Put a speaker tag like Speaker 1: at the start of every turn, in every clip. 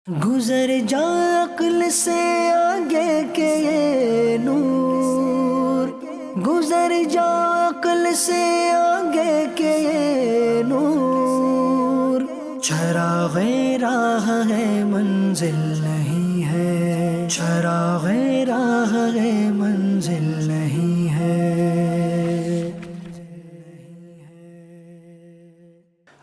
Speaker 1: گزر جا عقل سے آگے کے یہ نور، گزر جا عقل سے آگے کے یہ نور، چراغ راہ ہے منزل نہیں ہے، چراغ راہ ہے منزل نہیں ہے۔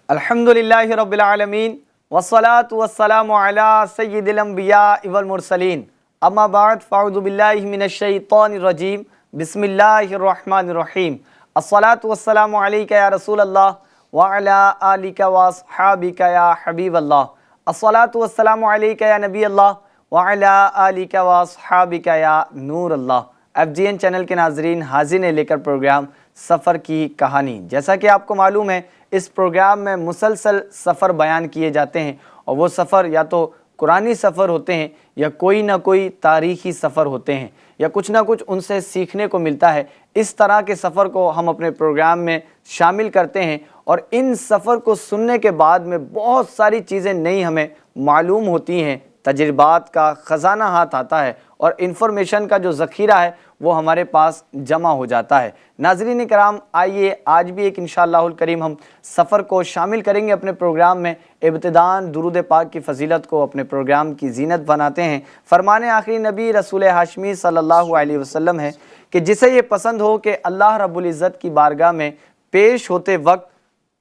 Speaker 2: الحمدللہ رب العالمین والصلاة والسلام علی سید الانبیاء والمرسلین، اما بعد فاعوذ باللہ من الشیطان الرجیم، بسم اللہ الرحمن الرحیم۔ الصلاة والسلام علیک یا رسول اللہ وعلی آلک واصحابک یا حبیب اللہ، الصلاة والسلام علیک یا نبی اللہ وعلی آلک واصحابک یا نور اللہ۔ FGN چینل کے ناظرین، حاضر ہیں لے کر پروگرام سفر کی کہانی۔ جیسا کہ آپ کو معلوم ہے، اس پروگرام میں مسلسل سفر بیان کیے جاتے ہیں، اور وہ سفر یا تو قرآنی سفر ہوتے ہیں یا کوئی نہ کوئی تاریخی سفر ہوتے ہیں، یا کچھ نہ کچھ ان سے سیکھنے کو ملتا ہے۔ اس طرح کے سفر کو ہم اپنے پروگرام میں شامل کرتے ہیں، اور ان سفر کو سننے کے بعد میں بہت ساری چیزیں نئی ہمیں معلوم ہوتی ہیں، تجربات کا خزانہ ہاتھ آتا ہے، اور انفارمیشن کا جو ذخیرہ ہے وہ ہمارے پاس جمع ہو جاتا ہے۔ ناظرین کرام، آئیے آج بھی ایک انشاءاللہ الکریم ہم سفر کو شامل کریں گے اپنے پروگرام میں۔ ابتداً درود پاک کی فضیلت کو اپنے پروگرام کی زینت بناتے ہیں۔ فرمان آخری نبی رسول ہاشمی صلی اللہ علیہ وسلم ہے کہ جسے یہ پسند ہو کہ اللہ رب العزت کی بارگاہ میں پیش ہوتے وقت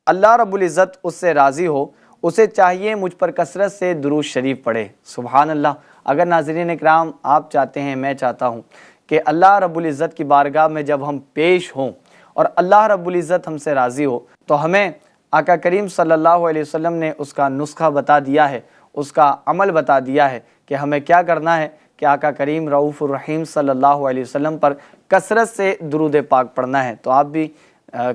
Speaker 2: اللہ رب العزت اس سے راضی ہو، اسے چاہیے مجھ پر کثرت سے درود شریف پڑھے۔ سبحان اللہ۔ اگر ناظرین اکرام آپ چاہتے ہیں، میں چاہتا ہوں کہ اللہ رب العزت کی بارگاہ میں جب ہم پیش ہوں اور اللہ رب العزت ہم سے راضی ہو، تو ہمیں آقا کریم صلی اللہ علیہ وسلم نے اس کا نسخہ بتا دیا ہے، اس کا عمل بتا دیا ہے کہ ہمیں کیا کرنا ہے، کہ آقا کریم رؤوف الرحیم صلی اللہ علیہ وسلم پر کثرت سے درود پاک پڑھنا ہے۔ تو آپ بھی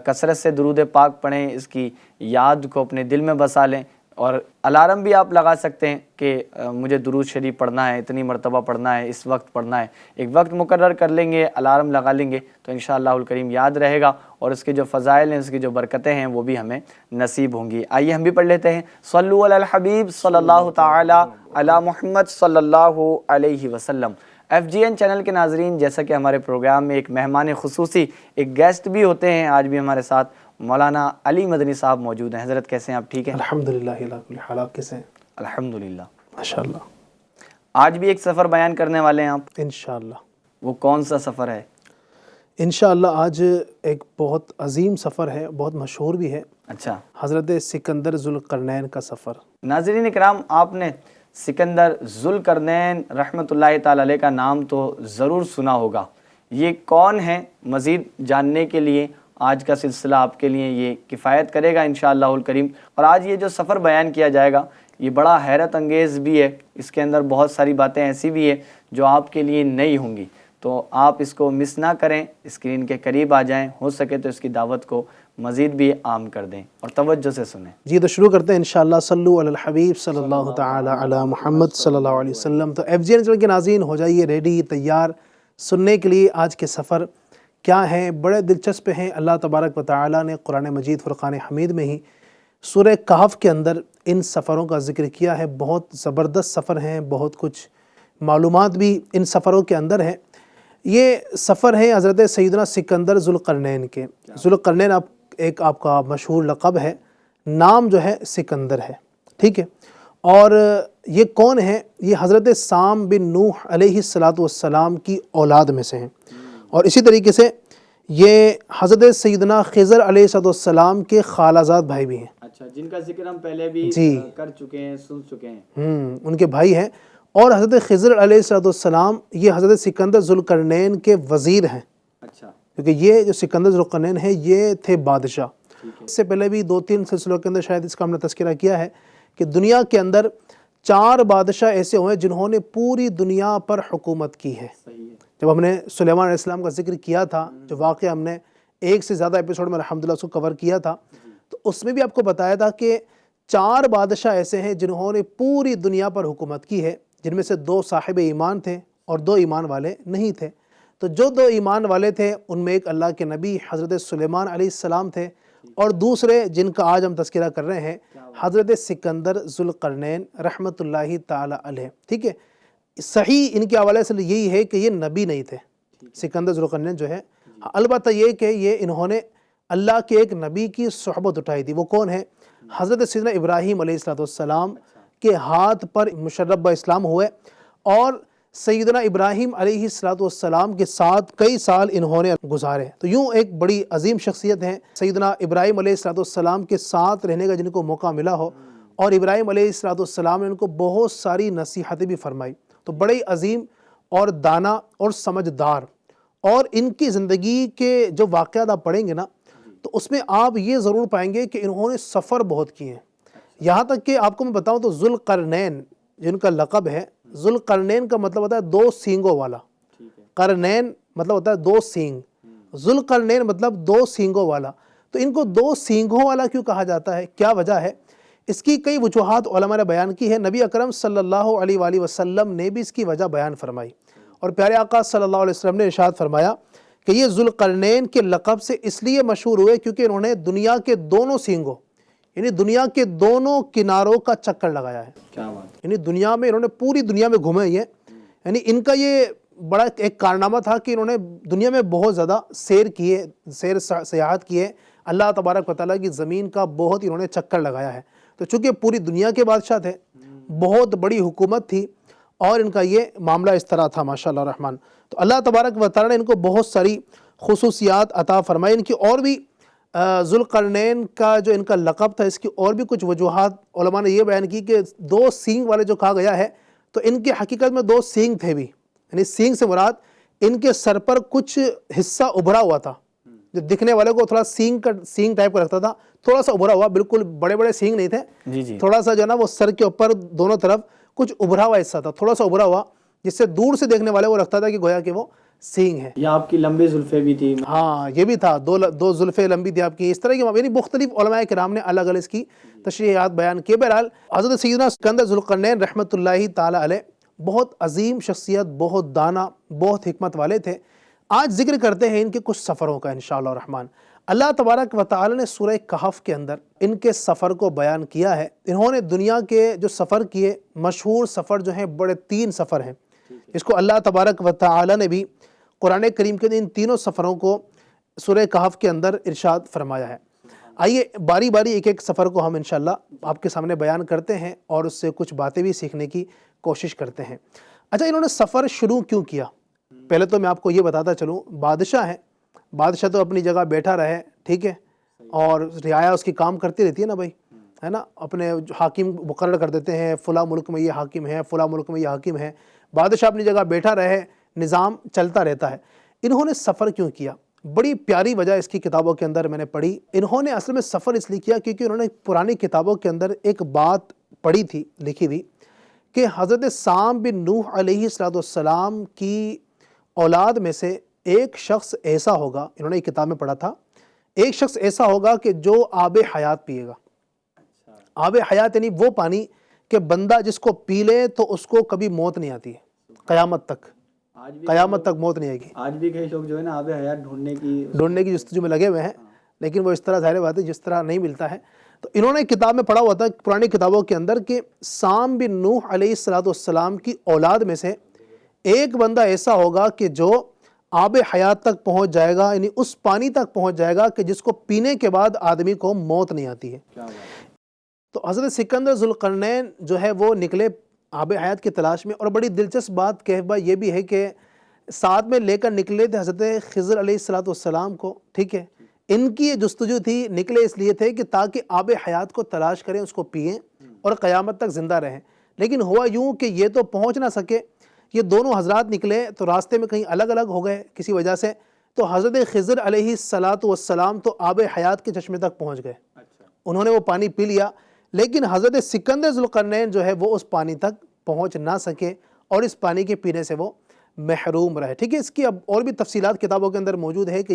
Speaker 2: کثرت سے درود پاک پڑھیں، اس کی یاد کو اپنے دل میں بسا لیں، اور الارم بھی آپ لگا سکتے ہیں کہ مجھے درود شریف پڑھنا ہے، اتنی مرتبہ پڑھنا ہے، اس وقت پڑھنا ہے۔ ایک وقت مقرر کر لیں گے، الارم لگا لیں گے، تو انشاءاللہ الکریم یاد رہے گا، اور اس کے جو فضائل ہیں، اس کی جو برکتیں ہیں، وہ بھی ہمیں نصیب ہوں گی۔ آئیے ہم بھی پڑھ لیتے ہیں۔ صلو علی الحبیب صلی اللہ تعالی علی محمد صلی اللہ علیہ وسلم۔ FGN چینل کے ناظرین، جیسا کہ ہمارے پروگرام میں ایک مہمان خصوصی، ایک گیسٹ بھی ہوتے ہیں، آج بھی ہمارے ساتھ مولانا علی مدنی صاحب موجود ہیں۔ حضرت کیسے ہیں آپ؟ ٹھیک ہیں
Speaker 3: الحمدللہ علی کل حال۔ آپ کیسے ہیں؟
Speaker 2: الحمدللہ
Speaker 3: ماشاءاللہ۔
Speaker 2: آج بھی ایک سفر بیان کرنے والے ہیں آپ،
Speaker 3: انشاءاللہ۔
Speaker 2: وہ کون سا سفر ہے؟
Speaker 3: انشاءاللہ آج ایک بہت عظیم سفر ہے، بہت مشہور بھی ہے۔
Speaker 2: اچھا،
Speaker 3: حضرت سکندر ذوالقرنین کا سفر۔
Speaker 2: ناظرین اکرام، آپ نے سکندر ذوالقرنین رحمۃ اللہ تعالی علیہ کا نام تو ضرور سنا ہوگا۔ یہ کون ہے؟ مزید جاننے کے لیے آج کا سلسلہ آپ کے لیے یہ کفایت کرے گا انشاءاللہ الکریم۔ اور آج یہ جو سفر بیان کیا جائے گا، یہ بڑا حیرت انگیز بھی ہے، اس کے اندر بہت ساری باتیں ایسی بھی ہیں جو آپ کے لیے نئی ہوں گی، تو آپ اس کو مس نہ کریں، اسکرین کے قریب آ جائیں، ہو سکے تو اس کی دعوت کو مزید بھی عام کر دیں اور توجہ سے سنیں۔
Speaker 3: جی تو شروع کرتے ہیں انشاءاللہ۔ صلو علی الحبیب صلی اللہ تعالی علی محمد صلی اللہ علیہ وسلم۔ تو FGN چینل کے ناظرین، ہو جائیے ریڈی، تیار سننے کے لیے آج کے سفر کیا ہیں۔ بڑے دلچسپ ہیں۔ اللہ تبارک و تعالی نے قرآن مجید فرقان حمید میں ہی سورہ کہف کے اندر ان سفروں کا ذکر کیا ہے۔ بہت زبردست سفر ہیں، بہت کچھ معلومات بھی ان سفروں کے اندر ہیں۔ یہ سفر ہے حضرت سیدنا سکندر ذوالقرنین کے۔ ذوالقرنین ایک آپ کا مشہور لقب ہے، نام جو ہے سکندر ہے، ٹھیک ہے۔ اور یہ کون ہے؟ یہ حضرت سام بن نوح علیہ السلام کی اولاد میں سے ہیں، اور اسی طریقے سے یہ حضرت سیدنا خضر علیہ السلام کے خالہ زاد بھائی بھی ہیں۔
Speaker 2: اچھا، جن کا ذکر ہم پہلے بھی کر چکے ہیں، سن چکے ہیں۔
Speaker 3: ان کے بھائی ہیں۔ اور حضرت خضر علیہ السلام یہ حضرت سکندر ذوالقرنین کے وزیر ہیں۔
Speaker 2: اچھا،
Speaker 3: کیونکہ یہ جو سکندر ذوالقرنین ہے یہ تھے بادشاہ۔ اس سے پہلے بھی 2-3 سلسلوں کے اندر شاید اس کا ہم نے تذکرہ کیا ہے کہ دنیا کے اندر 4 بادشاہ ایسے ہوئے جنہوں نے پوری دنیا پر حکومت کی ہے۔ جب ہم نے سلیمان علیہ السلام کا ذکر کیا تھا، جو واقعہ ہم نے 1 سے زیادہ ایپیسوڈ میں الحمدللہ اس کو کور کیا تھا، تو اس میں بھی آپ کو بتایا تھا کہ 4 بادشاہ ایسے ہیں جنہوں نے پوری دنیا پر حکومت کی ہے، جن میں سے 2 صاحب ایمان تھے اور 2 ایمان والے نہیں تھے۔ تو جو 2 ایمان والے تھے ان میں ایک اللہ کے نبی حضرت سلیمان علیہ السلام تھے، اور دوسرے جن کا آج ہم تذکرہ کر رہے ہیں حضرت سکندر ذوالقرنین رحمۃ اللہ تعالی علیہ، ٹھیک ہے۔ صحیح ان کے حوالے سے یہی ہے کہ یہ نبی نہیں تھے سکندر ذوالقرنین جو ہے، البتہ یہ کہ یہ انہوں نے اللہ کے ایک نبی کی صحبت اٹھائی تھی۔ وہ کون ہے؟ حضرت سیدنا ابراہیم علیہ السلام کے ہاتھ پر مشرف اسلام ہوئے، اور سیدنا ابراہیم علیہ السلام کے ساتھ کئی سال انہوں نے گزارے۔ تو یوں ایک بڑی عظیم شخصیت ہیں سیدنا ابراہیم علیہ السلام کے ساتھ رہنے کا جن کو موقع ملا ہو، اور ابراہیم علیہ السلام نے ان کو بہت ساری نصیحتیں بھی فرمائی۔ تو بڑے عظیم اور دانا اور سمجھدار، اور ان کی زندگی کے جو واقعات آپ پڑھیں گے نا تو اس میں آپ یہ ضرور پائیں گے کہ انہوں نے سفر بہت کیے ہیں، یہاں تک کہ آپ کو میں بتاؤں تو ذوالقرنین جن کا لقب ہے، ذوالقرنین کا مطلب ہوتا ہے دو سینگوں والا، قرنین مطلب ہوتا ہے دو سینگ، ذوالقرنین مطلب دو سینگوں والا۔ تو ان کو دو سینگوں والا کیوں کہا جاتا ہے؟ کیا وجہ ہے؟ اس کی کئی وجوہات علماء نے بیان کی ہے۔ نبی اکرم صلی اللہ علیہ وآلہ وسلم نے بھی اس کی وجہ بیان فرمائی، اور پیارے آقا صلی اللہ علیہ وسلم نے ارشاد فرمایا کہ یہ ذوالقرنین کے لقب سے اس لیے مشہور ہوئے کیونکہ انہوں نے دنیا کے دونوں سینگوں یعنی دنیا کے دونوں کناروں کا چکر لگایا ہے۔
Speaker 2: کیا بات،
Speaker 3: یعنی دنیا میں انہوں نے پوری دنیا میں گھومے ہیں، یعنی ان کا یہ بڑا ایک کارنامہ تھا کہ انہوں نے دنیا میں بہت زیادہ سیاحت کیے، اللہ تبارک و تعالیٰ کی زمین کا بہت انہوں نے چکر لگایا ہے۔ تو چونکہ پوری دنیا کے بادشاہ تھے، بہت بڑی حکومت تھی، اور ان کا یہ معاملہ اس طرح تھا ماشاءاللہ الرحمن۔ تو اللہ تبارک و تعالیٰ نے ان کو بہت ساری خصوصیات عطا فرمائی۔ ان کی اور بھی ذوالقرنین کا جو ان کا لقب تھا، اس کی اور بھی کچھ وجوہات علماء نے یہ بیان کی کہ دو سینگ والے جو کہا گیا ہے، تو ان کے حقیقت میں دو سینگ تھے بھی، یعنی سینگ سے مراد ان کے سر پر کچھ حصہ ابھرا ہوا تھا، جو دکھنے والے کو تھوڑا سینگ ٹائپ کا لگتا تھا، تھوڑا سا ابھرا ہوا، بالکل بڑے بڑے سینگ نہیں تھے، تھوڑا سا جو ہے نا وہ سر کے اوپر دونوں طرف کچھ ابھرا ہوا حصہ تھا، تھوڑا سا ابھرا ہوا، جس سے دور سے دیکھنے والے کو لگتا تھا کہ گویا کہ وہ سینگ ہے۔
Speaker 2: یہ آپ کی لمبی زلفیں بھی تھی،
Speaker 3: ہاں یہ بھی تھا، دو زلفیں لمبی تھی آپ کی، اس طرح کی یعنی مختلف علماء کرام نے الگ الگ اس کی تشریحات بیان کی۔ بہرحال حضرت سیدنا سکندر ذوالقرنین رحمۃ اللہ تعالی علیہ بہت عظیم شخصیت، بہت دانا، بہت حکمت والے تھے۔ آج ذکر کرتے ہیں ان کے کچھ سفروں کا انشاءاللہ الرحمن۔ اللہ تبارک و تعالی نے سورہ کہف کے اندر ان کے سفر کو بیان کیا ہے۔ انہوں نے دنیا کے جو سفر کیے، مشہور سفر جو ہیں، بڑے 3 سفر ہیں، اس کو اللہ تبارک و تعالی نے بھی قرآن کریم کے ان تینوں سفروں کو سورہ کہف کے اندر ارشاد فرمایا ہے۔ آئیے باری باری ایک ایک سفر کو ہم انشاءاللہ آپ کے سامنے بیان کرتے ہیں، اور اس سے کچھ باتیں بھی سیکھنے کی کوشش کرتے ہیں۔ اچھا، انہوں نے سفر شروع کیوں کیا؟ پہلے تو میں آپ کو یہ بتاتا چلوں، بادشاہ ہے، بادشاہ تو اپنی جگہ بیٹھا رہے، ٹھیک ہے، اور رعایا اس کی کام کرتی رہتی ہے نا بھائی، ہے نا، اپنے حاکم مقرر کر دیتے ہیں، فلاں ملک میں یہ حاکم ہے، فلاں ملک میں یہ حاکم ہے، بادشاہ اپنی جگہ بیٹھا رہے، نظام چلتا رہتا ہے۔ انہوں نے سفر کیوں کیا؟ بڑی پیاری وجہ اس کی کتابوں کے اندر میں نے پڑھی۔ انہوں نے اصل میں سفر اس لیے کیا کیونکہ انہوں نے پرانی کتابوں کے اندر ایک بات پڑھی تھی لکھی ہوئی کہ حضرت سام بن نوح علیہ السلام کی اولاد میں سے ایک شخص ایسا ہوگا، انہوں نے ایک کتاب میں پڑھا تھا، ایک شخص ایسا ہوگا کہ جو آب حیات پیے گا۔ آب حیات یعنی وہ پانی کہ بندہ جس کو پی لے تو اس کو کبھی موت نہیں آتی ہے، قیامت تک موت نہیں آئے گی۔
Speaker 2: آج بھی کئی لوگ جو ہے نا آب حیات
Speaker 3: ڈھونڈنے کی جستجو میں لگے ہوئے ہیں، لیکن وہ اس طرح ظاہر بات ہے جس طرح نہیں ملتا ہے۔ تو انہوں نے کتاب میں پڑھا ہوا تھا پرانی کتابوں کے اندر کہ سام بن نوح علیہ السلام کی اولاد میں سے ایک بندہ ایسا ہوگا کہ جو آب حیات تک پہنچ جائے گا، یعنی اس پانی تک پہنچ جائے گا کہ جس کو پینے کے بعد آدمی کو موت نہیں آتی ہے۔ تو حضرت سکندر ذوالقرنین جو ہے وہ نکلے آب حیات کی تلاش میں، اور بڑی دلچسپ بات کہبہ یہ بھی ہے کہ ساتھ میں لے کر نکلے تھے حضرت خضر علیہ السلام کو، ٹھیک ہے۔ ان کی یہ جستجو تھی، نکلے اس لیے تھے کہ تاکہ آب حیات کو تلاش کریں، اس کو پئیں اور قیامت تک زندہ رہیں۔ لیکن ہوا یوں کہ یہ تو پہنچ نہ سکے، یہ دونوں حضرات نکلے تو راستے میں کہیں الگ الگ ہو گئے کسی وجہ سے، تو حضرت خضر علیہ السلام تو آب حیات کے چشمے تک پہنچ گئے، انہوں نے وہ پانی پی لیا، لیکن حضرت سکندر ذوالقرنین جو ہے وہ اس پانی تک پہنچ نہ سکے، اور اس پانی کے پینے سے وہ محروم رہے، ٹھیک ہے۔ اس کی اب اور بھی تفصیلات کتابوں کے اندر موجود ہے کہ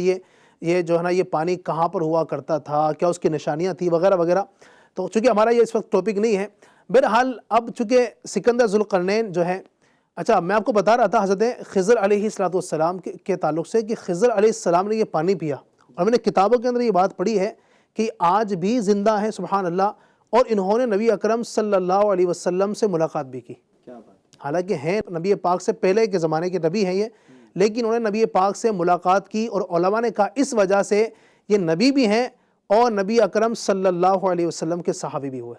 Speaker 3: یہ جو ہے نا یہ پانی کہاں پر ہوا کرتا تھا، کیا اس کی نشانیاں تھیں وغیرہ وغیرہ، تو چونکہ ہمارا یہ اس وقت ٹاپک نہیں ہے۔ بہرحال اب چونکہ سکندر ذوالقرنین جو ہے، اچھا میں آپ کو بتا رہا تھا حضرت خضر علیہ السلام کے تعلق سے کہ خضر علیہ السلام نے یہ پانی پیا، اور میں نے کتابوں کے اندر یہ بات پڑھی ہے کہ آج بھی زندہ ہیں سبحان اللہ، اور انہوں نے نبی اکرم صلی اللہ علیہ وسلم سے ملاقات بھی کی. حالانکہ ہیں نبی پاک سے پہلے کے زمانے کے نبی ہیں یہ، لیکن انہوں نے نبی پاک سے ملاقات کی، اور علماء نے کہا اس وجہ سے یہ نبی بھی ہیں اور نبی اکرم صلی اللہ علیہ وسلم کے صحابی بھی ہوئے.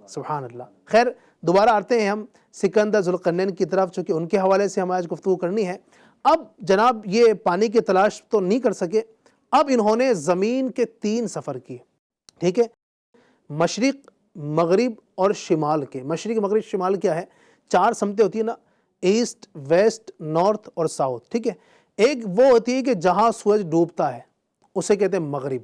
Speaker 3: سبحان اللہ. خیر دوبارہ آتے ہیں ہم سکندر ذوالقرنین کی طرف، چونکہ ان کے حوالے سے ہمیں آج گفتگو کرنی ہے. اب جناب یہ پانی کی تلاش تو نہیں کر سکے، اب انہوں نے زمین کے 3 سفر کیے. ٹھیک ہے، مشرق، مغرب اور شمال کے. مشرق، مغرب، شمال کیا ہے؟ 4 سمتیں ہوتی ہیں نا، ایسٹ، ویسٹ، نارتھ اور ساؤتھ. ٹھیک ہے، ایک وہ ہوتی ہے کہ جہاں سورج ڈوبتا ہے اسے کہتے ہیں مغرب.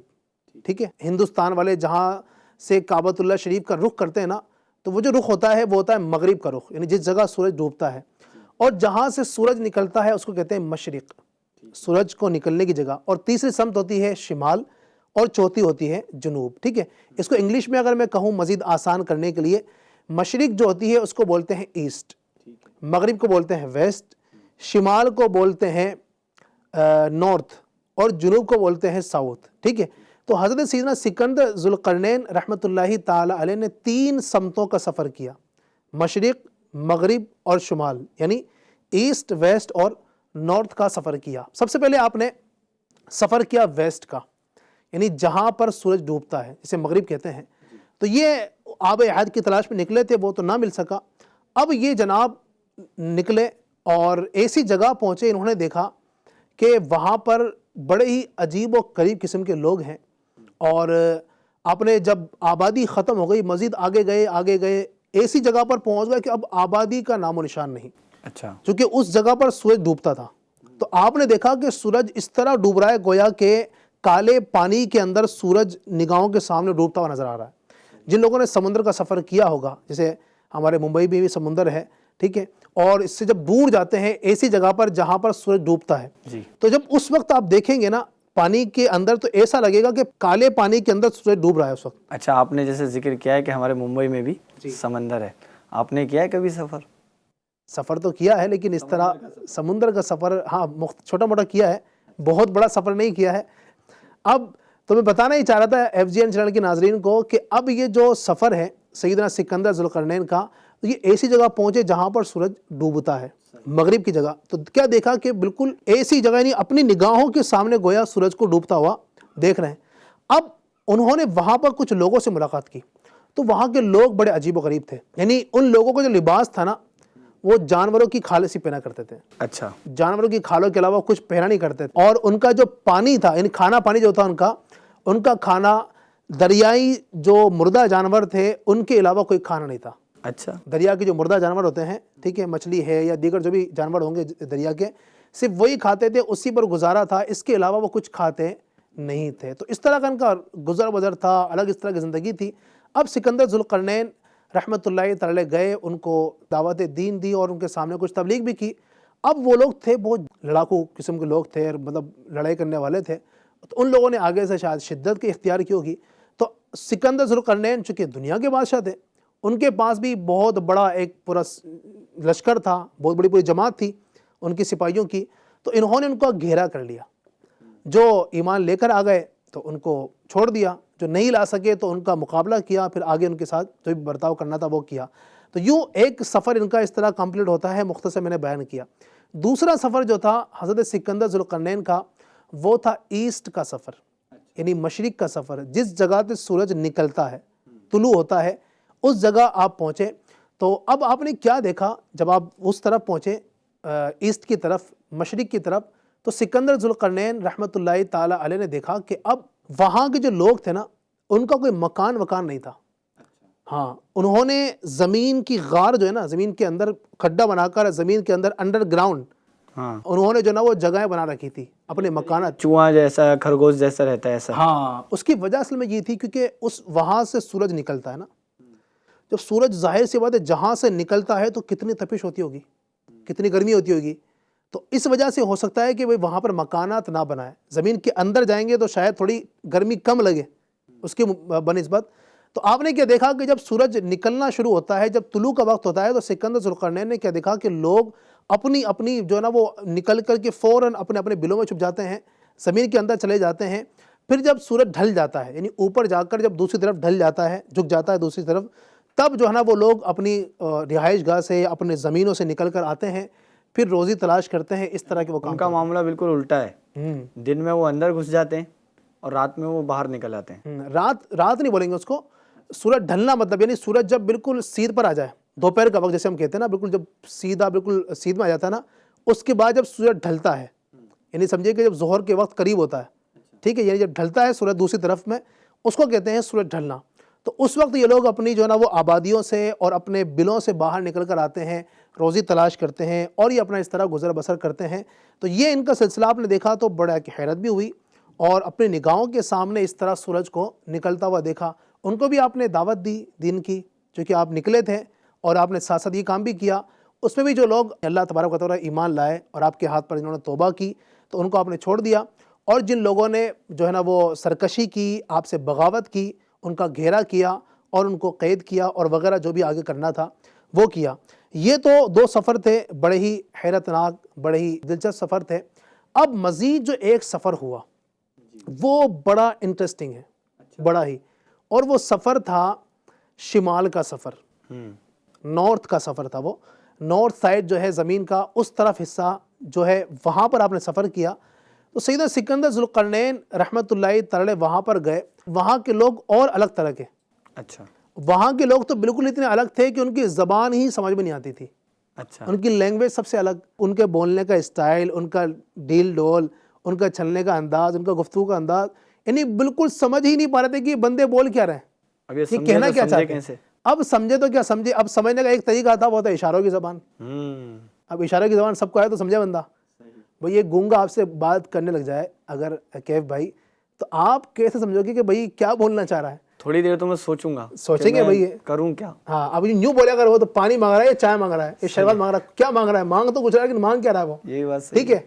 Speaker 3: ٹھیک ہے، ہندوستان والے جہاں سے کعبۃ اللہ شریف کا رخ کرتے ہیں نا، تو وہ جو رخ ہوتا ہے وہ ہوتا ہے مغرب کا رخ، یعنی جس جگہ سورج ڈوبتا ہے. اور جہاں سے سورج نکلتا ہے اس کو کہتے ہیں مشرق، سورج کو نکلنے کی جگہ. اور تیسری سمت ہوتی ہے شمال، اور چوتھی ہوتی ہے جنوب. ٹھیک ہے، اس کو انگلش میں اگر میں کہوں مزید آسان کرنے کے لیے، مشرق جو ہوتی ہے اس کو بولتے ہیں ایسٹ، مغرب کو بولتے ہیں ویسٹ، شمال کو بولتے ہیں نارتھ، اور جنوب کو بولتے ہیں ساؤتھ. ٹھیک ہے، تو حضرت سیدنا سکندر ذوالقرنین رحمۃ اللہ تعالی علیہ نے 3 سمتوں کا سفر کیا، مشرق، مغرب اور شمال، یعنی ایسٹ، ویسٹ اور نارتھ کا سفر کیا. سب سے پہلے آپ نے سفر کیا ویسٹ کا، یعنی جہاں پر سورج ڈوبتا ہے جسے مغرب کہتے ہیں. تو یہ آب حیات کی تلاش میں نکلے تھے، وہ تو نہ مل سکا. اب یہ جناب نکلے اور ایسی جگہ پہنچے، انہوں نے دیکھا کہ وہاں پر بڑے ہی عجیب و غریب قسم کے لوگ ہیں. اور آپ نے جب آبادی ختم ہو گئی، مزید آگے گئے، ایسی جگہ پر پہنچ گئے کہ اب آبادی کا نام و نشان نہیں.
Speaker 2: اچھا،
Speaker 3: چونکہ اس جگہ پر سورج ڈوبتا تھا، تو آپ نے دیکھا کہ سورج اس طرح ڈوب رہا ہے گویا کہ کالے پانی کے اندر سورج نگاہوں کے سامنے ڈوبتا ہوا نظر آ رہا ہے. جن لوگوں نے سمندر کا سفر کیا ہوگا، جیسے ہمارے ممبئی میں بھی سمندر ہے، ٹھیک ہے، اور اس سے جب دور جاتے ہیں ایسی جگہ پر جہاں پر سورج ڈوبتا ہے، تو جب اس وقت آپ دیکھیں گے نا پانی کے اندر، تو ایسا لگے گا کہ کالے پانی کے اندر سورج ڈوب رہا ہے اس وقت.
Speaker 2: اچھا، آپ نے جیسے ذکر کیا ہے کہ ہمارے ممبئی میں بھی سمندر ہے، آپ نے کیا ہے کبھی
Speaker 3: سفر تو کیا ہے، لیکن اس طرح سمندر کا سفر ہاں چھوٹا موٹا کیا ہے، بہت بڑا سفر نہیں کیا ہے. اب تو میں بتانا ہی چاہ رہا تھا ایف جی این چینل کے ناظرین کو کہ اب یہ جو سفر ہے سیدنا سکندر ذوالقرنین کا، یہ ایسی جگہ پہنچے جہاں پر سورج ڈوبتا ہے، مغرب کی جگہ. تو کیا دیکھا کہ بالکل ایسی جگہ، یعنی اپنی نگاہوں کے سامنے گویا سورج کو ڈوبتا ہوا دیکھ رہے ہیں. اب انہوں نے وہاں پر کچھ لوگوں سے ملاقات کی، تو وہاں کے لوگ بڑے عجیب و غریب تھے. یعنی ان لوگوں کا جو لباس تھا نا، وہ جانوروں کی کھالیں سی پہنا کرتے تھے.
Speaker 2: اچھا،
Speaker 3: جانوروں کی کھالوں کے علاوہ کچھ پہنا نہیں کرتے تھے. اور ان کا جو پانی تھا، یعنی کھانا پانی جو تھا ان کا کھانا دریائی جو مردہ جانور تھے ان کے علاوہ کوئی کھانا نہیں تھا.
Speaker 2: اچھا،
Speaker 3: دریا کے جو مردہ جانور ہوتے ہیں، ٹھیک ہے، مچھلی ہے یا دیگر جو بھی جانور ہوں گے دریا کے، صرف وہی کھاتے تھے، اسی پر گزارا تھا، اس کے علاوہ وہ کچھ کھاتے نہیں تھے. تو اس طرح کا ان کا گزر بسر تھا، الگ اس طرح کی زندگی تھی. اب سکندر ذوالقرنین رحمۃ اللہ تعالی گئے، ان کو دعوت دین دی اور ان کے سامنے کچھ تبلیغ بھی کی. اب وہ لوگ تھے بہت لڑاکو قسم کے لوگ تھے، مطلب لڑائی کرنے والے تھے. تو ان لوگوں نے آگے سے شاید شدت کی اختیار کی ہوگی. تو سکندر ذوالقرنین چونکہ دنیا کے بادشاہ تھے، ان کے پاس بھی بہت بڑا ایک پورا لشکر تھا، بہت بڑی پوری جماعت تھی ان کی سپاہیوں کی. تو انہوں نے ان کو گھیرا کر لیا. جو ایمان لے کر آ گئے تو ان کو چھوڑ دیا، جو نہیں لا سکے تو ان کا مقابلہ کیا، پھر آگے ان کے ساتھ جو بھی برتاؤ کرنا تھا وہ کیا. تو یوں ایک سفر ان کا اس طرح کمپلیٹ ہوتا ہے، مختصر میں نے بیان کیا. دوسرا سفر جو تھا حضرت سکندر ذوالقرنین کا، وہ تھا ایسٹ کا سفر، یعنی مشرق کا سفر. جس جگہ سے سورج نکلتا ہے، طلوع ہوتا ہے، اس جگہ آپ پہنچے. تو اب آپ نے کیا دیکھا جب آپ اس طرف پہنچے، ایسٹ کی طرف، مشرق کی طرف؟ تو سکندر ذوالقرنین رحمۃ اللہ تعالی علیہ نے دیکھا کہ اب وہاں کے جو لوگ تھے نا، ان کا کوئی مکان نہیں تھا. ہاں، انہوں نے زمین کی غار جو ہے نا، زمین کے اندر کھڈا بنا کر، زمین کے اندر انڈر گراؤنڈ انہوں نے جو نا وہ جگہیں بنا رکھی تھی اپنے مکانات.
Speaker 2: چوہا جیسا، خرگوش جیسا رہتا ہے ایسا.
Speaker 3: ہاں، اس کی وجہ اصل میں یہ تھی کیونکہ وہاں سے سورج نکلتا ہے نا. جب سورج ظاہر سی بات ہے جہاں سے نکلتا ہے تو کتنی تپش ہوتی ہوگی، کتنی گرمی ہوتی ہوگی. تو اس وجہ سے ہو سکتا ہے کہ وہاں پر مکانات نہ بنائے. زمین کے اندر جائیں گے تو شاید تھوڑی گرمی کم لگے اس کی بنسبت. تو آپ نے کیا دیکھا کہ جب سورج نکلنا شروع ہوتا ہے، جب طلوع کا وقت ہوتا ہے، تو سکندر ذوالقرنین نے کیا دیکھا کہ لوگ اپنی جو ہے نا وہ نکل کر کے فوراً اپنے بلوں میں چھپ جاتے ہیں، زمین کے اندر چلے جاتے ہیں. پھر جب سورج ڈھل جاتا ہے، یعنی اوپر جا کر جب دوسری طرف ڈھل جاتا ہے، جھک جاتا ہے دوسری طرف، تب جو ہے نا وہ لوگ اپنی رہائش گاہ سے، اپنے زمینوں سے نکل کر آتے ہیں، پھر روزی تلاش کرتے ہیں، اس طرح کے وہ کام
Speaker 2: ان کا معاملہ بالکل الٹا ہے، دن میں وہ اندر گھس جاتے ہیں اور رات میں وہ باہر نکل آتے ہیں۔
Speaker 3: رات نہیں بولیں گے اس کو، سورج ڈھلنا مطلب یعنی سورج جب بالکل سیدھ پر آ جائے، دوپہر کا وقت جیسے ہم کہتے ہیں نا، بالکل جب بالکل سیدھ میں آ جاتا ہے نا، اس کے بعد جب سورج ڈھلتا ہے، یعنی سمجھے کہ جب ظہر کے وقت قریب ہوتا ہے، ٹھیک ہے، یعنی جب ڈھلتا ہے سورج دوسری طرف میں، اس کو کہتے ہیں سورج ڈھلنا۔ تو اس وقت یہ لوگ اپنی جو ہے نا وہ آبادیوں سے اور اپنے بلوں سے باہر نکل کر آتے ہیں، روزی تلاش کرتے ہیں اور یہ اپنا اس طرح گزر بسر کرتے ہیں۔ تو یہ ان کا سلسلہ آپ نے دیکھا تو بڑا کہ حیرت بھی ہوئی، اور اپنی نگاہوں کے سامنے اس طرح سورج کو نکلتا ہوا دیکھا۔ ان کو بھی آپ نے دعوت دی دین کی، چونکہ آپ نکلے تھے اور آپ نے ساتھ ساتھ یہ کام بھی کیا۔ اس میں بھی جو لوگ اللہ تبارک و تعالیٰ ایمان لائے اور آپ کے ہاتھ پر انہوں نے توبہ کی، تو ان کو آپ نے چھوڑ دیا، اور جن لوگوں نے جو ہے نا وہ سرکشی کی، آپ سے بغاوت کی، ان کا گھیرا کیا اور ان کو قید کیا اور وغیرہ جو بھی آگے کرنا تھا وہ کیا۔ یہ تو 2 سفر تھے، بڑے ہی حیرت ناک، بڑے ہی دلچسپ سفر تھے۔ اب مزید جو ایک سفر ہوا وہ بڑا انٹرسٹنگ ہے، بڑا ہی، اور وہ سفر تھا شمال کا سفر، نارتھ کا سفر تھا۔ وہ نارتھ سائڈ جو ہے زمین کا، اس طرف حصہ جو ہے وہاں پر آپ نے سفر کیا۔ تو سیدنا سکندر ذوالقرنین رحمۃ اللہ تعالی وہاں پر گئے۔ وہاں کے لوگ اور الگ طرح کے،
Speaker 2: اچھا،
Speaker 3: وہاں کے لوگ تو بالکل اتنے الگ تھے کہ ان کی زبان ہی سمجھ میں نہیں آتی تھی،
Speaker 2: اچھا،
Speaker 3: ان کی لینگویج سب سے الگ، ان کے بولنے کا اسٹائل، ان کا ڈیل ڈول، ان کا چلنے کا انداز، ان کا گفتگو کا انداز، یعنی بالکل سمجھ ہی نہیں پا رہے تھے کہ یہ بندے بول کیا رہے ہیں،
Speaker 2: اب یہ
Speaker 3: یہ کہنا کیا چاہتے ہیں۔ اب سمجھے تو کیا سمجھے، اب سمجھنے کا ایک طریقہ تھا، وہ تھا اشاروں کی زبان۔ اب اشاروں کی زبان سب کو آئے تو سمجھے بندہ۔ بھئی یہ گونگا آپ سے بات کرنے لگ جائے اگر کیف بھائی، تو آپ کیسے سمجھو گے کہ بھئی کیا بولنا چاہ رہا ہے؟
Speaker 2: تھوڑی دیر تو میں سوچوں گا،
Speaker 3: سوچیں گے بھئی
Speaker 2: کروں کیا۔
Speaker 3: ہاں، اب یوں بولے اگر وہ تو پانی مانگ رہا ہے یا چائے مانگ رہا ہے یا شربت مانگ رہا ہے، کیا مانگ رہا ہے؟ مانگ تو کچھ رہا ہے لیکن مانگ کیا رہا ہے وہ،
Speaker 2: یہی بات صحیح
Speaker 3: ٹھیک ہے۔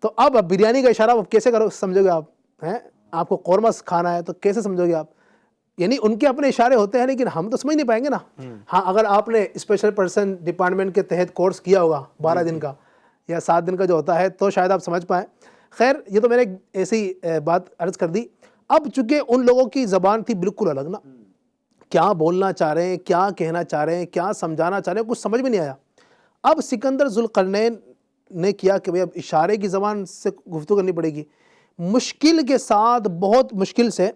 Speaker 3: تو اب بریانی کا اشارہ کیسے کرو سمجھو گے آپ ہیں؟ آپ کو قورمہ کھانا ہے تو کیسے سمجھو گے آپ؟ یعنی ان کے اپنے اشارے ہوتے ہیں لیکن ہم تو سمجھ نہیں پائیں گے نا۔ ہاں، اگر آپ نے اسپیشل پرسن ڈپارٹمنٹ کے تحت کورس کیا ہوگا 12 دن کا یا 7 دن کا جو ہوتا ہے تو شاید آپ سمجھ پائیں۔ خیر، یہ تو میں نے ایسی بات عرض کر دی۔ اب چونکہ ان لوگوں کی زبان تھی بالکل الگ نا، کیا بولنا چاہ رہے ہیں، کیا کہنا چاہ رہے ہیں، کیا سمجھانا چاہ رہے ہیں، کچھ سمجھ میں نہیں آیا۔ اب سکندر ذوالقرنین نے کیا کہ بھئی اب اشارے کی زبان سے گفتگو کرنی پڑے گی۔ مشکل کے ساتھ، بہت مشکل سے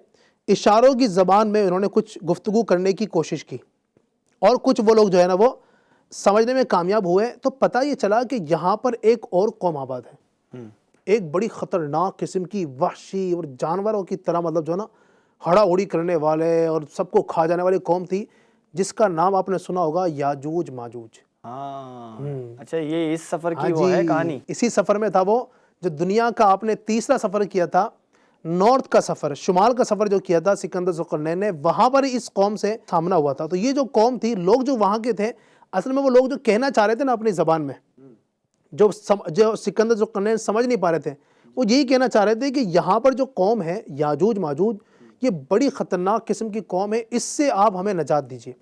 Speaker 3: اشاروں کی زبان میں انہوں نے کچھ گفتگو کرنے کی کوشش کی، اور کچھ وہ لوگ جو ہے نا وہ سمجھنے میں کامیاب ہوئے۔ تو پتہ یہ چلا کہ یہاں پر ایک اور قوم آباد ہے، ایک بڑی خطرناک قسم کی وحشی اور جانوروں کی طرح، مطلب جو ہے نا ہڑا اڑی کرنے والے اور سب کو کھا جانے والی قوم تھی، جس کا نام آپ نے سنا ہوگا یاجوج ماجوج۔
Speaker 2: اچھا، یہ اس سفر کی وہ ہے کہانی؟
Speaker 3: اسی سفر میں تھا وہ، جو دنیا کا آپ نے تیسرا سفر کیا تھا، نارتھ کا سفر، شمال کا سفر جو کیا تھا سکندر ذوالقرنین نے، وہاں پر اس قوم سے سامنا ہوا تھا۔ تو یہ جو قوم تھی، لوگ جو وہاں کے تھے، اصل میں وہ لوگ جو کہنا چاہ رہے تھے نا اپنی زبان میں، جو سکندر ذوالقرنین سمجھ نہیں پا رہے تھے، وہ یہی کہنا چاہ رہے تھے کہ یہاں پر جو قوم ہے یاجوج ماجوج، یہ بڑی خطرناک قسم کی قوم ہے، اس سے آپ ہمیں نجات دیجیے۔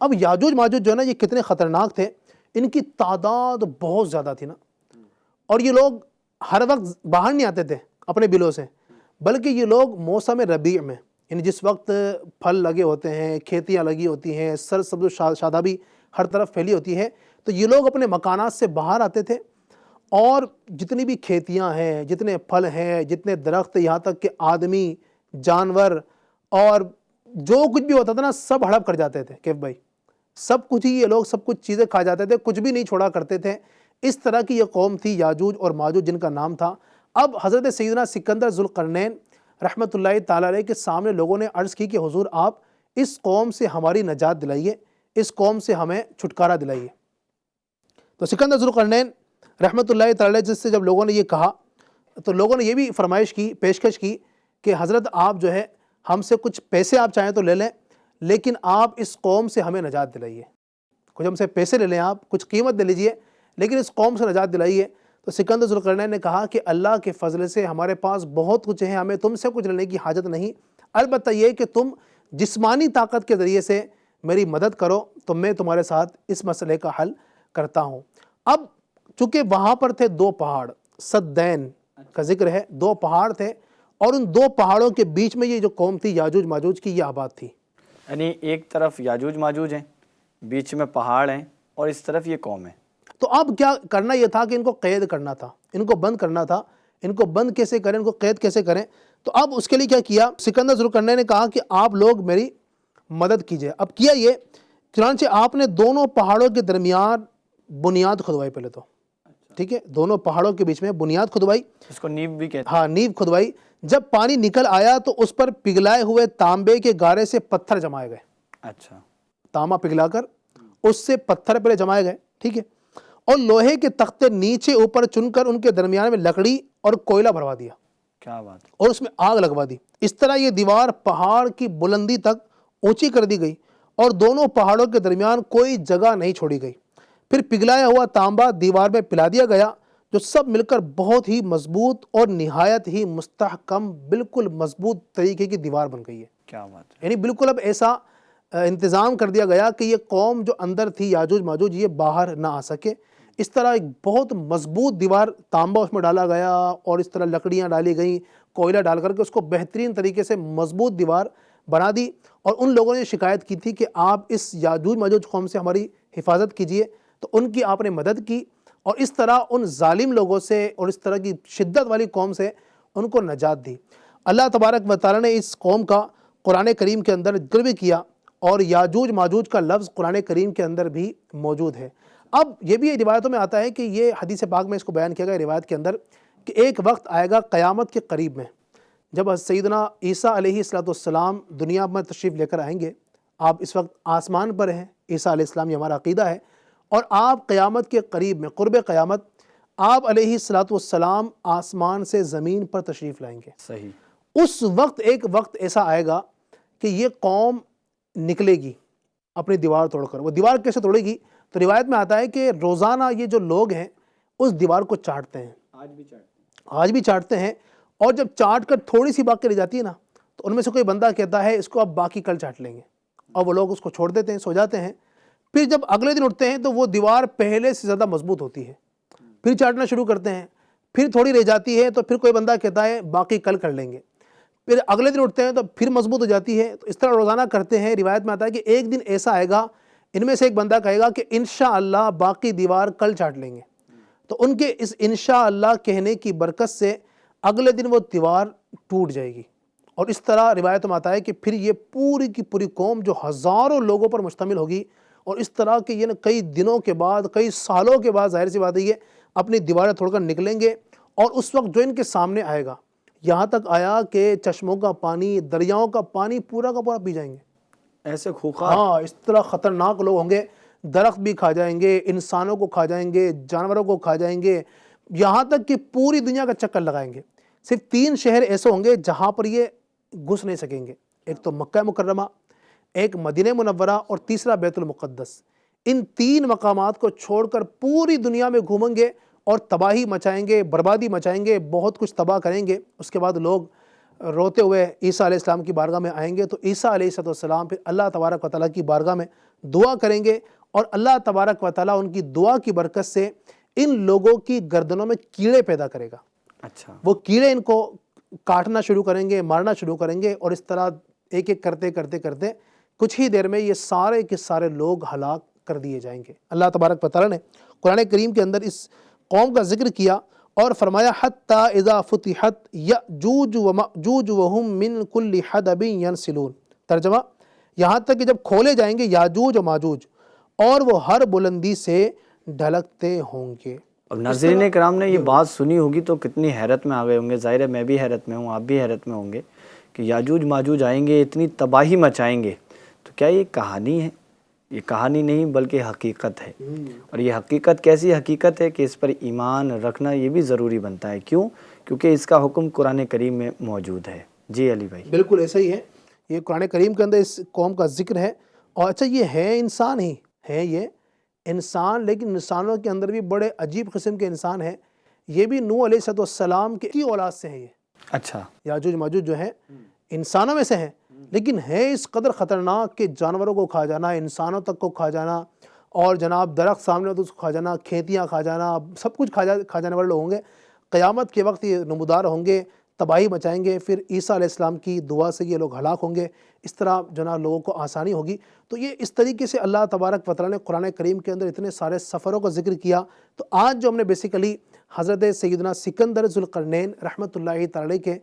Speaker 3: اب یاجوج ماجوج جو ہے نا یہ کتنے خطرناک تھے، ان کی تعداد بہت زیادہ تھی نا، اور یہ لوگ ہر وقت باہر نہیں آتے تھے اپنے بلوں سے، بلکہ یہ لوگ موسم ربیع میں، یعنی جس وقت پھل لگے ہوتے ہیں، کھیتیاں لگی ہوتی ہیں، سرسبز و شادابی ہر طرف پھیلی ہوتی ہے، تو یہ لوگ اپنے مکانات سے باہر آتے تھے، اور جتنی بھی کھیتیاں ہیں، جتنے پھل ہیں، جتنے درخت، یہاں تک کہ آدمی، جانور اور جو کچھ بھی ہوتا تھا نا، سب ہڑپ کر جاتے تھے کیف بھائی، سب کچھ ہی یہ لوگ سب کچھ چیزیں کھا جاتے تھے، کچھ بھی نہیں چھوڑا کرتے تھے۔ اس طرح کی یہ قوم تھی یاجوج اور ماجوج، جن کا نام تھا۔ اب حضرت سیدنا سکندر ذوالقرنین رحمۃ اللہ تعالیٰ علیہ کے سامنے لوگوں نے عرض کی کہ حضور آپ اس قوم سے ہماری نجات دلائیے، اس قوم سے ہمیں چھٹکارا دلائیے۔ تو سکندر ذوالقرنین رحمۃ اللہ تعالیٰ جس سے جب لوگوں نے یہ کہا، تو لوگوں نے یہ بھی فرمائش کی، پیشکش کی کہ حضرت آپ جو ہے ہم سے کچھ پیسے آپ چاہیں تو لے لیں، لیکن آپ اس قوم سے ہمیں نجات دلائیے، کچھ ہم سے پیسے لے لیں، آپ کچھ قیمت دے لیجئے، لیکن اس قوم سے نجات دلائیے۔ تو سکندر ذوالقرنین نے کہا کہ اللہ کے فضل سے ہمارے پاس بہت کچھ ہے، ہمیں تم سے کچھ لینے کی حاجت نہیں، البتہ یہ کہ تم جسمانی طاقت کے ذریعے سے میری مدد کرو تو میں تمہارے ساتھ اس مسئلے کا حل کرتا ہوں۔ اب چونکہ وہاں پر تھے 2 پہاڑ، سدین کا ذکر ہے، 2 پہاڑ تھے، اور ان دو پہاڑوں کے بیچ میں یہ جو قوم تھی یاجوج ماجوج کی، یہ آباد تھی۔
Speaker 2: یعنی ایک طرف یاجوج ماجوج ہیں، بیچ میں پہاڑ ہیں، اور اس طرف یہ قوم ہے۔
Speaker 3: تو اب کیا کرنا یہ تھا کہ ان کو قید کرنا تھا، ان کو بند کرنا تھا۔ ان کو بند کیسے کریں، ان کو قید کیسے کریں؟ تو اب اس کے لیے کیا کیا، سکندر ذوالقرنین نے کہا کہ آپ لوگ میری مدد کیجئے۔ اب کیا یہ، چنانچہ آپ نے دونوں پہاڑوں کے درمیان بنیاد کھدوائی پہلے تو، ٹھیک ہے، دونوں پہاڑوں کے بیچ میں بنیاد کھدوائی،
Speaker 2: اس کو نیو بھی کہتے
Speaker 3: ہاں نیو کھدوائی۔ جب پانی نکل آیا تو اس پر پگھلائے ہوئے تانبے کے گارے سے پتھر جمائے گئے،
Speaker 2: ہیں۔ اچھا،
Speaker 3: تانبا پگھلا کر اس سے پتھر پہلے جمائے گئے، ٹھیک ہے، اور لوہے کے تختے نیچے اوپر چن کر ان کے درمیان میں لکڑی اور کوئلہ بھروا دیا،
Speaker 2: کیا بات ہے۔
Speaker 3: اور اس میں آگ لگوا دی۔ اس طرح یہ دیوار پہاڑ کی بلندی تک اونچی کر دی گئی اور دونوں پہاڑوں کے درمیان کوئی جگہ نہیں چھوڑی گئی۔ پھر پگھلایا ہوا تانبا دیوار میں پلا دیا گیا، جو سب مل کر بہت ہی مضبوط اور نہایت ہی مستحکم، بالکل مضبوط طریقے کی دیوار بن گئی ہے۔
Speaker 2: کیا بات ہے۔
Speaker 3: یعنی بالکل اب ایسا انتظام کر دیا گیا کہ یہ قوم جو اندر تھی یاجوج ماجوج، یہ باہر نہ آ سکے۔ اس طرح ایک بہت مضبوط دیوار، تانبا اس میں ڈالا گیا اور اس طرح لکڑیاں ڈالی گئیں، کوئلہ ڈال کر کے اس کو بہترین طریقے سے مضبوط دیوار بنا دی۔ اور ان لوگوں نے شکایت کی تھی کہ آپ اس یاجوج ماجوج قوم سے ہماری حفاظت کیجئے، تو ان کی آپ نے مدد کی، اور اس طرح ان ظالم لوگوں سے اور اس طرح کی شدت والی قوم سے ان کو نجات دی۔ اللہ تبارک و تعالیٰ نے اس قوم کا قرآن کریم کے اندر ذکر بھی کیا، اور یاجوج ماجوج کا لفظ قرآن کریم کے اندر بھی موجود ہے۔ اب یہ بھی روایتوں میں آتا ہے کہ یہ حدیث پاک میں اس کو بیان کیا گیا روایت کے اندر کہ ایک وقت آئے گا قیامت کے قریب میں، جب سیدنا عیسیٰ علیہ السلام دنیا میں تشریف لے کر آئیں گے۔ آپ اس وقت آسمان پر ہیں، عیسیٰ علیہ السلام، یہ ہمارا عقیدہ ہے، اور آپ قیامت کے قریب میں، قرب قیامت، آپ علیہ السلام آسمان سے زمین پر تشریف لائیں گے۔
Speaker 2: صحیح۔
Speaker 3: اس وقت ایک وقت ایسا آئے گا کہ یہ قوم نکلے گی اپنی دیوار توڑ کر۔ وہ دیوار کیسے توڑے گی؟ تو روایت میں آتا ہے کہ روزانہ یہ جو لوگ ہیں اس دیوار کو چاٹتے ہیں، آج بھی چاٹتے ہیں، اور جب چاٹ کر تھوڑی سی باقی رہ جاتی ہے نا، تو ان میں سے کوئی بندہ کہتا ہے اس کو اب باقی کل چاٹ لیں گے، اور وہ لوگ اس کو چھوڑ دیتے ہیں، سو جاتے ہیں۔ پھر جب اگلے دن اٹھتے ہیں تو وہ دیوار پہلے سے زیادہ مضبوط ہوتی ہے، پھر چاٹنا شروع کرتے ہیں، پھر تھوڑی رہ جاتی ہے تو پھر کوئی بندہ کہتا ہے باقی کل کر لیں گے، پھر اگلے دن اٹھتے ہیں تو پھر مضبوط ہو جاتی ہے۔ تو اس طرح روزانہ کرتے ہیں۔ روایت میں آتا ہے کہ ایک دن ایسا آئے گا، ان میں سے ایک بندہ کہے گا کہ انشاءاللہ باقی دیوار کل چاٹ لیں گے، تو ان کے اس انشاءاللہ کہنے کی برکت سے اگلے دن وہ دیوار ٹوٹ جائے گی۔ اور اس طرح روایت میں آتا ہے کہ پھر یہ پوری کی پوری قوم جو ہزاروں لوگوں پر مشتمل ہوگی، اور اس طرح کے یہ کئی دنوں کے بعد، کئی سالوں کے بعد، ظاہر سی بات ہے یہ اپنی دیواریں توڑ کر نکلیں گے، اور اس وقت جو ان کے سامنے آئے گا، یہاں تک آیا کہ چشموں کا پانی، دریاؤں کا پانی پورا کا پورا پی جائیں گے۔
Speaker 2: ایسے خوخار،
Speaker 3: ہاں، اس طرح خطرناک لوگ ہوں گے، درخت بھی کھا جائیں گے، انسانوں کو کھا جائیں گے، جانوروں کو کھا جائیں گے، یہاں تک کہ پوری دنیا کا چکر لگائیں گے۔ صرف 3 شہر ایسے ہوں گے جہاں پر یہ گھس نہیں سکیں گے، ایک تو مکہ مکرمہ، ایک مدینہ منورہ، اور تیسرا بیت المقدس۔ ان 3 مقامات کو چھوڑ کر پوری دنیا میں گھومیں گے اور تباہی مچائیں گے، بربادی مچائیں گے، بہت کچھ تباہ کریں گے۔ اس کے بعد لوگ روتے ہوئے عیسیٰ علیہ السلام کی بارگاہ میں آئیں گے، تو عیسیٰ علیہ السلام پھر اللہ تبارک و تعالیٰ کی بارگاہ میں دعا کریں گے، اور اللہ تبارک و تعالیٰ ان کی دعا کی برکت سے ان لوگوں کی گردنوں میں کیڑے پیدا کرے گا۔
Speaker 2: اچھا،
Speaker 3: وہ کیڑے ان کو کاٹنا شروع کریں گے، مارنا شروع کریں گے، اور اس طرح ایک ایک کرتے کرتے کرتے کچھ ہی دیر میں یہ سارے کے سارے لوگ ہلاک کر دیے جائیں گے۔ اللہ تبارک و تعالیٰ نے قرآن کریم کے اندر اس قوم کا ذکر کیا اور فرمایا حتی اذا فتحت یأجوج ومأجوج وہم من کل حدب ینسلون۔ ترجمہ، یہاں تک کہ جب کھولے جائیں گے یاجوج و ماجوج، اور وہ ہر بلندی سے ڈھلکتے ہوں گے۔
Speaker 2: اب ناظرین کرام نے یہ بات سنی ہوگی تو کتنی حیرت میں آ گئے ہوں گے۔ ظاہر ہے میں بھی حیرت میں ہوں، آپ بھی حیرت میں ہوں گے کہ یاجوج ماجوج آئیں گے، اتنی تباہی مچائیں گے، تو کیا یہ کہانی ہے؟ یہ کہانی نہیں بلکہ حقیقت ہے۔ اور یہ حقیقت کیسی حقیقت ہے کہ اس پر ایمان رکھنا یہ بھی ضروری بنتا ہے۔ کیوں؟ کیونکہ اس کا حکم قرآن کریم میں موجود ہے۔ جی علی بھائی،
Speaker 3: بالکل ایسا ہی ہے، یہ قرآن کریم کے اندر اس قوم کا ذکر ہے۔ اور اچھا، یہ ہے انسان ہی ہے، یہ انسان، لیکن انسانوں کے اندر بھی بڑے عجیب قسم کے انسان ہیں۔ یہ بھی نوح علیہ السلام کی اولاد سے ہیں۔ یہ
Speaker 2: اچھا،
Speaker 3: یاجوج ماجوج جو ہیں انسانوں میں سے ہیں، لیکن ہے اس قدر خطرناک کہ جانوروں کو کھا جانا، انسانوں تک کو کھا جانا، اور جناب درخت سامنے ہو تو اس کو کھا جانا، کھیتیاں کھا جانا، سب کچھ کھا جانے والے لوگ ہوں گے۔ قیامت کے وقت یہ نمودار ہوں گے، تباہی مچائیں گے، پھر عیسیٰ علیہ السلام کی دعا سے یہ لوگ ہلاک ہوں گے، اس طرح جو نا لوگوں کو آسانی ہوگی۔ تو یہ اس طریقے سے اللہ تبارک و تعالیٰ نے قرآن کریم کے اندر اتنے سارے سفروں کا ذکر کیا۔ تو آج جو ہم نے بیسیکلی حضرت سیدنا سکندر ذوالقرنین رحمۃ اللہ تعالی کے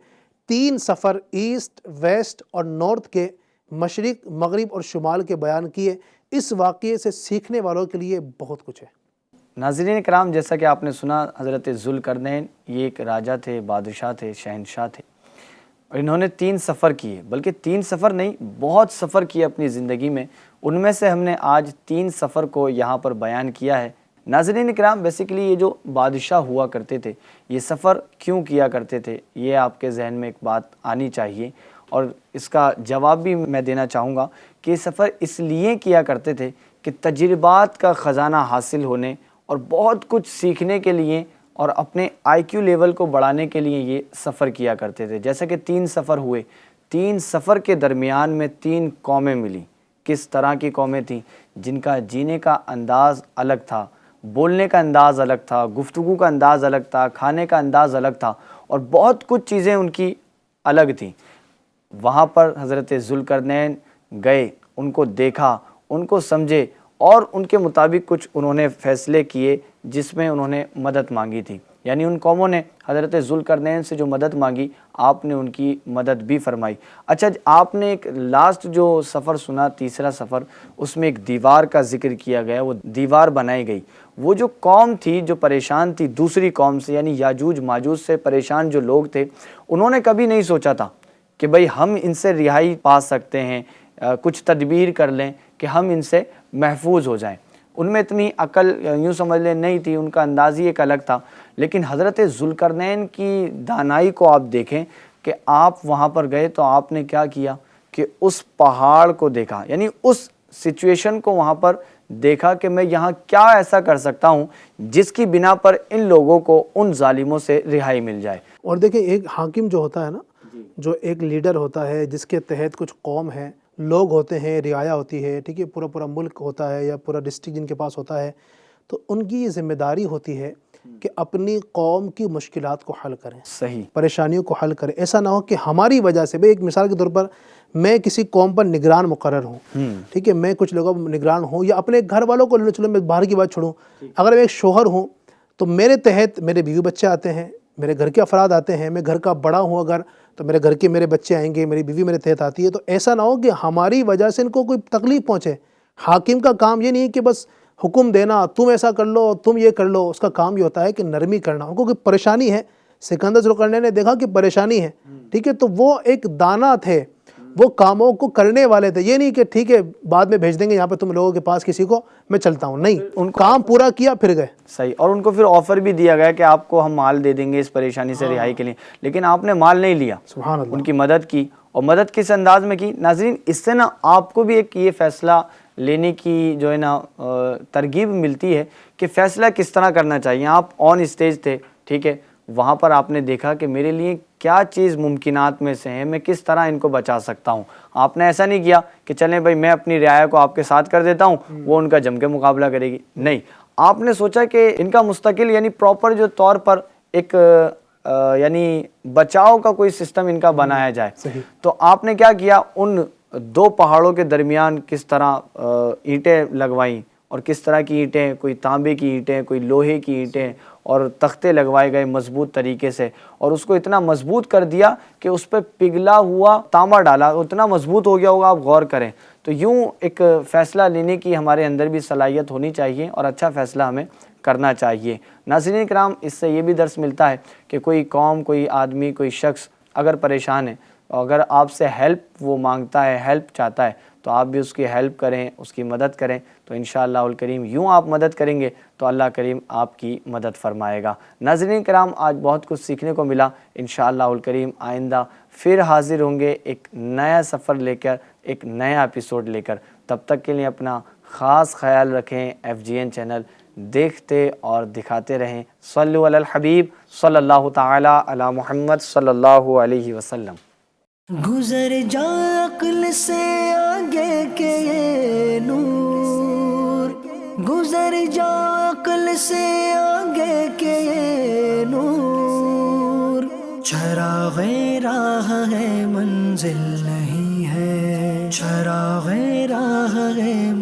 Speaker 3: 3 سفر ایسٹ، ویسٹ اور نارتھ کے، مشرق، مغرب اور شمال کے بیان کیے، اس واقعے سے سیکھنے والوں کے لیے بہت کچھ ہے۔
Speaker 2: ناظرین کرام، جیسا کہ آپ نے سنا، حضرت ذوالقرنین یہ ایک راجہ تھے، بادشاہ تھے، شہنشاہ تھے، اور انہوں نے 3 سفر کیے، بلکہ 3 سفر نہیں، بہت سفر کیے اپنی زندگی میں۔ ان میں سے ہم نے آج 3 سفر کو یہاں پر بیان کیا ہے۔ ناظرین کرام، بیسیکلی یہ جو بادشاہ ہوا کرتے تھے، یہ سفر کیوں کیا کرتے تھے، یہ آپ کے ذہن میں ایک بات آنی چاہیے، اور اس کا جواب بھی میں دینا چاہوں گا کہ یہ سفر اس لیے کیا کرتے تھے کہ تجربات کا خزانہ حاصل ہونے اور بہت کچھ سیکھنے کے لیے اور اپنے آئی کیو لیول کو بڑھانے کے لیے یہ سفر کیا کرتے تھے۔ جیسا کہ 3 سفر ہوئے، 3 سفر کے درمیان میں 3 قومیں ملی۔ کس طرح کی قومیں تھیں؟ جن کا جینے کا انداز الگ تھا، بولنے کا انداز الگ تھا، گفتگو کا انداز الگ تھا، کھانے کا انداز الگ تھا، اور بہت کچھ چیزیں ان کی الگ تھیں۔ وہاں پر حضرت ذوالقرنین گئے، ان کو دیکھا، ان کو سمجھے، اور ان کے مطابق کچھ انہوں نے فیصلے کیے جس میں انہوں نے مدد مانگی تھی۔ یعنی ان قوموں نے حضرت ذوالقرنین سے جو مدد مانگی، آپ نے ان کی مدد بھی فرمائی۔ اچھا، آپ نے ایک لاسٹ جو سفر سنا، تیسرا سفر، اس میں ایک دیوار کا ذکر کیا گیا، وہ دیوار بنائی گئی۔ وہ جو قوم تھی جو پریشان تھی دوسری قوم سے، یعنی یاجوج ماجوج سے پریشان جو لوگ تھے، انہوں نے کبھی نہیں سوچا تھا کہ بھئی ہم ان سے رہائی پا سکتے ہیں، کچھ تدبیر کر لیں کہ ہم ان سے محفوظ ہو جائیں۔ ان میں اتنی عقل یوں سمجھ لیں نہیں تھی، ان کا انداز ہی ایک الگ تھا۔ لیکن حضرت ذوالقرنین کی دانائی کو آپ دیکھیں کہ آپ وہاں پر گئے تو آپ نے کیا کیا کہ اس پہاڑ کو دیکھا، یعنی اس سچویشن کو وہاں پر دیکھا کہ میں یہاں کیا ایسا کر سکتا ہوں جس کی بنا پر ان لوگوں کو ان ظالموں سے رہائی مل جائے۔
Speaker 3: اور دیکھیں، ایک حاکم جو ہوتا ہے نا، جو ایک لیڈر ہوتا ہے جس کے تحت کچھ قوم ہے، لوگ ہوتے ہیں، رعایا ہوتی ہے، ٹھیک ہے، پورا ملک ہوتا ہے یا پورا ڈسٹرکٹ جن کے پاس ہوتا ہے، تو ان کی یہ ذمہ داری ہوتی ہے کہ اپنی قوم کی مشکلات کو حل کریں،
Speaker 2: صحیح،
Speaker 3: پریشانیوں کو حل کریں۔ ایسا نہ ہو کہ ہماری وجہ سے، ایک مثال کے طور پر میں کسی قوم پر نگران مقرر ہوں، ٹھیک ہے، میں کچھ لوگوں پر نگران ہوں، یا اپنے گھر والوں کو، چلو میں باہر کی بات چھوڑوں، اگر میں ایک شوہر ہوں تو میرے تحت میرے بیوی بچے آتے ہیں، میرے گھر کے افراد آتے ہیں، میں گھر کا بڑا ہوں اگر تو میرے گھر کے میرے بچے آئیں گے، میری بیوی میرے تحت آتی ہے، تو ایسا نہ ہو کہ ہماری وجہ سے ان کو کوئی تکلیف پہنچے۔ حاکم کا کام یہ نہیں ہے کہ بس حکم دینا، تم ایسا کر لو، تم یہ کر لو، اس کا کام یہ ہوتا ہے کہ نرمی کرنا۔ ان کو کوئی پریشانی ہے، سکندر ذوالقرنین نے دیکھا کہ پریشانی ہے، ٹھیک ہے، تو وہ ایک دانا تھے، وہ کاموں کو کرنے والے تھے۔ یہ نہیں کہ ٹھیک ہے بعد میں بھیج دیں گے یہاں پہ تم لوگوں کے پاس کسی کو، میں چلتا ہوں، نہیں، ان کام پورا کیا پھر گئے۔
Speaker 2: صحیح، اور ان کو پھر آفر بھی دیا گیا کہ آپ کو ہم مال دے دیں گے اس پریشانی سے رہائی کے لیے، لیکن آپ نے مال نہیں لیا،
Speaker 3: سبحان اللہ۔
Speaker 2: ان کی مدد کی، اور مدد کس انداز میں کی؟ ناظرین، اس سے نا آپ کو بھی ایک یہ فیصلہ لینے کی جو ہے نا ترغیب ملتی ہے کہ فیصلہ کس طرح کرنا چاہیے۔ آپ آن اسٹیج تھے، ٹھیک ہے، وہاں پر آپ نے دیکھا کہ میرے لیے کیا چیز ممکنات میں سے ہے، میں کس طرح ان کو بچا سکتا ہوں۔ آپ نے ایسا نہیں کیا کہ چلیں بھائی میں اپنی رعایا کو آپ کے ساتھ کر دیتا ہوں، وہ ان کا جم کے مقابلہ کرے گی، نہیں، آپ نے سوچا کہ ان کا مستقل یعنی پراپر جو طور پر ایک یعنی بچاؤ کا کوئی سسٹم ان کا بنایا جائے۔ تو آپ نے کیا کیا، ان 2 پہاڑوں کے درمیان کس طرح اینٹیں لگوائیں، اور کس طرح کی اینٹیں، کوئی تانبے کی اینٹیں، کوئی لوہے کی اینٹیں، اور تختے لگوائے گئے مضبوط طریقے سے، اور اس کو اتنا مضبوط کر دیا کہ اس پہ پگھلا ہوا تانبا ڈالا، اتنا مضبوط ہو گیا ہوگا، آپ غور کریں۔ تو یوں ایک فیصلہ لینے کی ہمارے اندر بھی صلاحیت ہونی چاہیے، اور اچھا فیصلہ ہمیں کرنا چاہیے۔ ناظرین کرام، اس سے یہ بھی درس ملتا ہے کہ کوئی قوم، کوئی آدمی، کوئی شخص اگر پریشان ہے، اگر آپ سے ہیلپ وہ مانگتا ہے، ہیلپ چاہتا ہے، تو آپ بھی اس کی ہیلپ کریں، اس کی مدد کریں، تو انشاءاللہ الکریم یوں آپ مدد کریں گے تو اللہ کریم آپ کی مدد فرمائے گا۔ ناظرین کرام، آج بہت کچھ سیکھنے کو ملا، انشاءاللہ الکریم آئندہ پھر حاضر ہوں گے ایک نیا سفر لے کر، ایک نیا ایپیسوڈ لے کر۔ تب تک کے لیے اپنا خاص خیال رکھیں، FGN چینل دیکھتے اور دکھاتے رہیں۔ صلو علی الحبیب صلی اللہ تعالی علی محمد صلی اللہ علیہ وسلم۔
Speaker 1: گزر جا عقل سے آگے کے یہ نور، گزر جا عقل سے آگے کے یہ نور، چراغ چراغ راہ ہے منزل نہیں ہے، چراغ راہ ہے